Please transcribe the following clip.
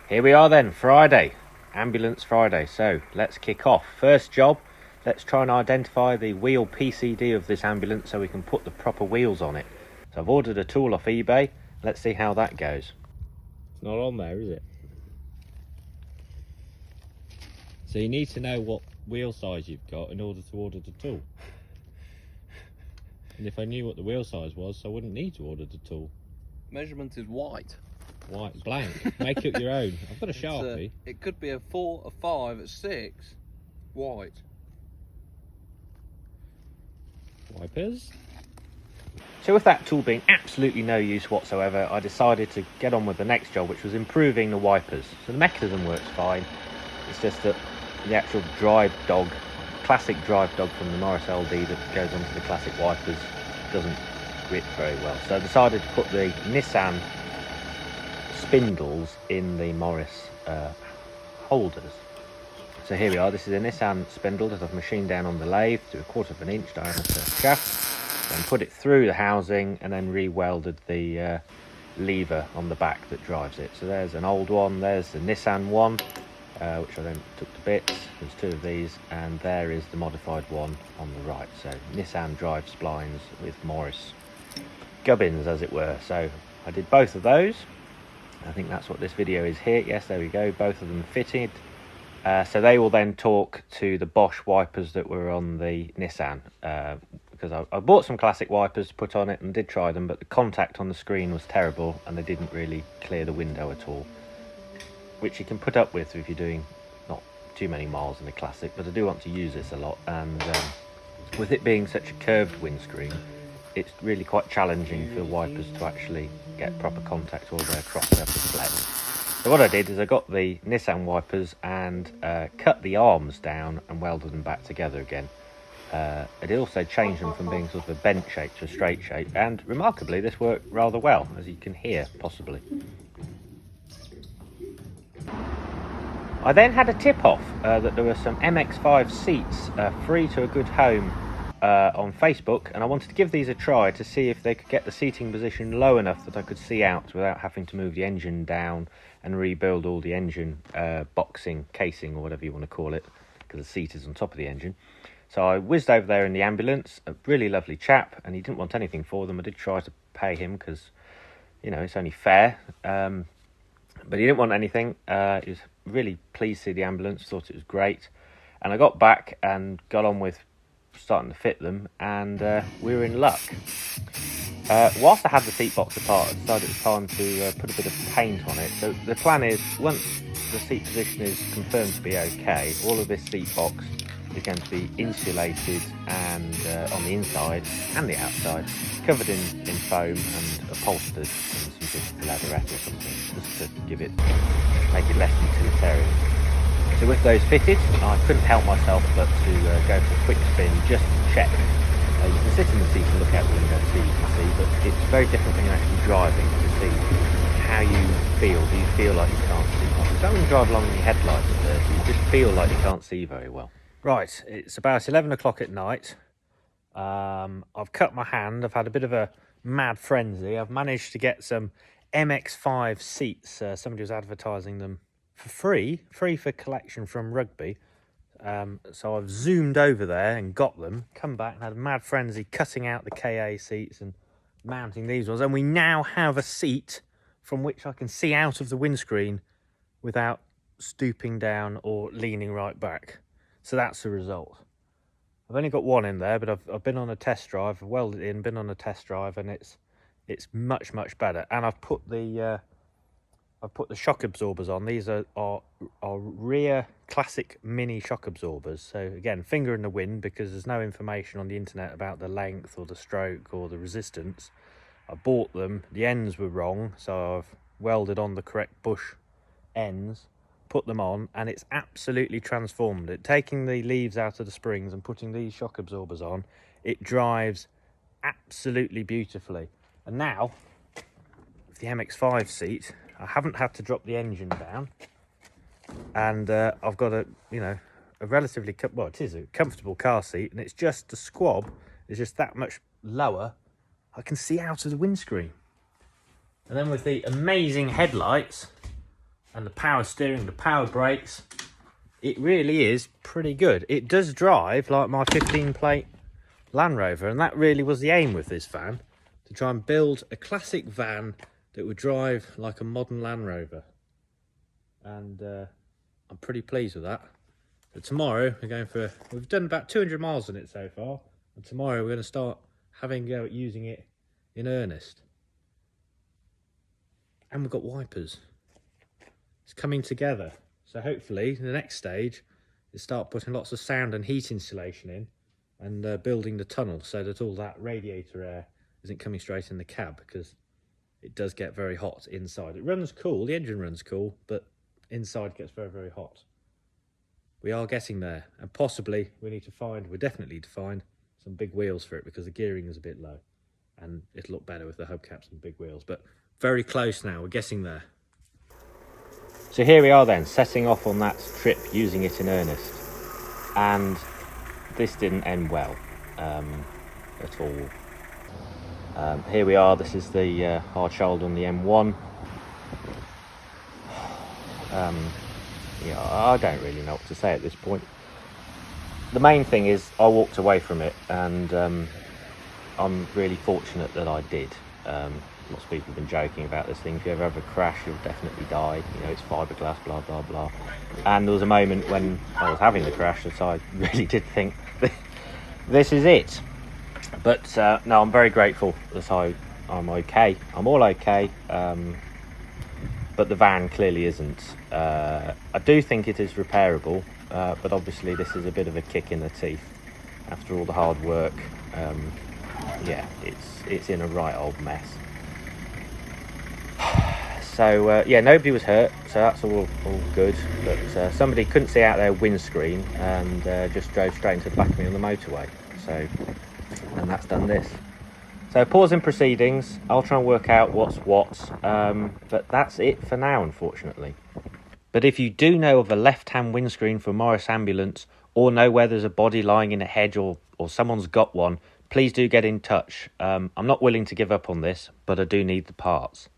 Here we are then, Friday, Ambulance Friday. So let's kick off. First job, let's try and identify the wheel PCD of this ambulance so we can put the proper wheels on it. So I've ordered a tool off eBay. Let's see how that goes. It's not on there, is it? So you need to know what wheel size you've got in order to order the tool. And if I knew what the wheel size was, I wouldn't need to order the tool. Measurement is white. White, blank. Make up your own. I've got a Sharpie. It could be a 4, a 5, a 6. White. Wipers. So with that tool being absolutely no use whatsoever, I decided to get on with the next job, which was improving the wipers. So the mechanism works fine. It's just that the actual drive dog, classic drive dog from the Morris LD that goes onto the classic wipers doesn't grip very well. So I decided to put the Nissan spindles in the Morris holders. So here we are. This is a Nissan spindle that I've machined down on the lathe to 1/4 of an inch diameter shaft, then put it through the housing and then re-welded the lever on the back that drives it. So there's an old one, there's the Nissan one, which I then took to bits. There's 2 of these, and there is the modified one on the right. So Nissan drive splines with Morris gubbins, as it were. So I did both of those. I think that's what this video is here. Yes, there we go, both of them fitted. So they will then talk to the Bosch wipers that were on the Nissan, because I bought some classic wipers to put on it and did try them, but the contact on the screen was terrible and they didn't really clear the window at all, which you can put up with if you're doing not too many miles in the classic. But I do want to use this a lot, and with it being such a curved windscreen, it's really quite challenging for wipers to actually get proper contact all the way across. They have to flex. So what I did is I got the Nissan wipers and cut the arms down and welded them back together again. I did also change them from being sort of a bent shape to a straight shape, and remarkably this worked rather well, as you can hear possibly. I then had a tip off that there were some MX5 seats free to a good home on Facebook, and I wanted to give these a try to see if they could get the seating position low enough that I could see out without having to move the engine down and rebuild all the engine boxing, casing, or whatever you want to call it, because the seat is on top of the engine. So I whizzed over there in the ambulance, a really lovely chap, and he didn't want anything for them. I did try to pay him because, you know, it's only fair, but he didn't want anything. He was really pleased to see the ambulance, thought it was great, and I got back and got on with starting to fit them, and we were in luck. Whilst I had the seat box apart, I decided it was time to put a bit of paint on it. So the plan is, once the seat position is confirmed to be okay, all of this seat box is going to be insulated and on the inside and the outside, covered in foam and upholstered in some sort of leatherette or something, just to give it, make it less utilitarian. So with those fitted, I couldn't help myself but to go for a quick spin just to check. You can sit in the seat and look out the window so you can see, but it's very different when you're actually driving to see how you feel. Do you feel like you can't see? It's like when you drive along in your headlights, you just feel like you can't see very well. Right, it's about 11 o'clock at night. I've cut my hand. I've had a bit of a mad frenzy. I've managed to get some MX5 seats. Somebody was advertising them for free for collection from Rugby. So I've zoomed over there and got them, come back and had a mad frenzy cutting out the KA seats and mounting these ones. And we now have a seat from which I can see out of the windscreen without stooping down or leaning right back. So that's the result. I've only got one in there, but I've been on a test drive, I've welded it in, been on a test drive, and it's much better. And I've put the shock absorbers on. These are rear classic mini shock absorbers. So again, finger in the wind, because there's no information on the internet about the length or the stroke or the resistance. I bought them, the ends were wrong, so I've welded on the correct bush ends, put them on, and it's absolutely transformed it. Taking the leaves out of the springs and putting these shock absorbers on, it drives absolutely beautifully. And now, with the MX5 seat, I haven't had to drop the engine down, and I've got a relatively, well, it is a comfortable car seat, and it's just the squab is just that much lower. I can see out of the windscreen. And then with the amazing headlights, and the power steering, the power brakes. It really is pretty good. It does drive like my 15 plate Land Rover, and that really was the aim with this van, to try and build a classic van that would drive like a modern Land Rover. And I'm pretty pleased with that. So tomorrow we've done about 200 miles on it so far, and tomorrow we're going to start having a go at using it in earnest. And we've got wipers. It's coming together. So hopefully the next stage is start putting lots of sound and heat insulation in, and building the tunnel so that all that radiator air isn't coming straight in the cab, because it does get very hot inside. It runs cool, the engine runs cool, but inside gets very, very hot. We are getting there, and possibly we definitely need to find some big wheels for it, because the gearing is a bit low, and it'll look better with the hubcaps and big wheels. But very close now, we're getting there. So here we are then, setting off on that trip, using it in earnest, and this didn't end well at all. Here we are, this is the hard shoulder on the M1. Yeah, I don't really know what to say at this point. The main thing is I walked away from it, and I'm really fortunate that I did. Lots of people have been joking about this thing. If you ever have a crash, you'll definitely die. You know, it's fiberglass, blah, blah, blah. And there was a moment when I was having the crash that I really did think, this is it. But no, I'm very grateful that I'm okay. I'm all okay. But the van clearly isn't. I do think it is repairable, but obviously this is a bit of a kick in the teeth after all the hard work. Yeah, it's in a right old mess. So yeah, nobody was hurt, so that's all good. But somebody couldn't see out their windscreen and just drove straight into the back of me on the motorway. So, and that's done this. So pausing proceedings, I'll try and work out what's what, but that's it for now, unfortunately. But if you do know of a left-hand windscreen for a Morris ambulance, or know where there's a body lying in a hedge, or someone's got one, please do get in touch. I'm not willing to give up on this, but I do need the parts.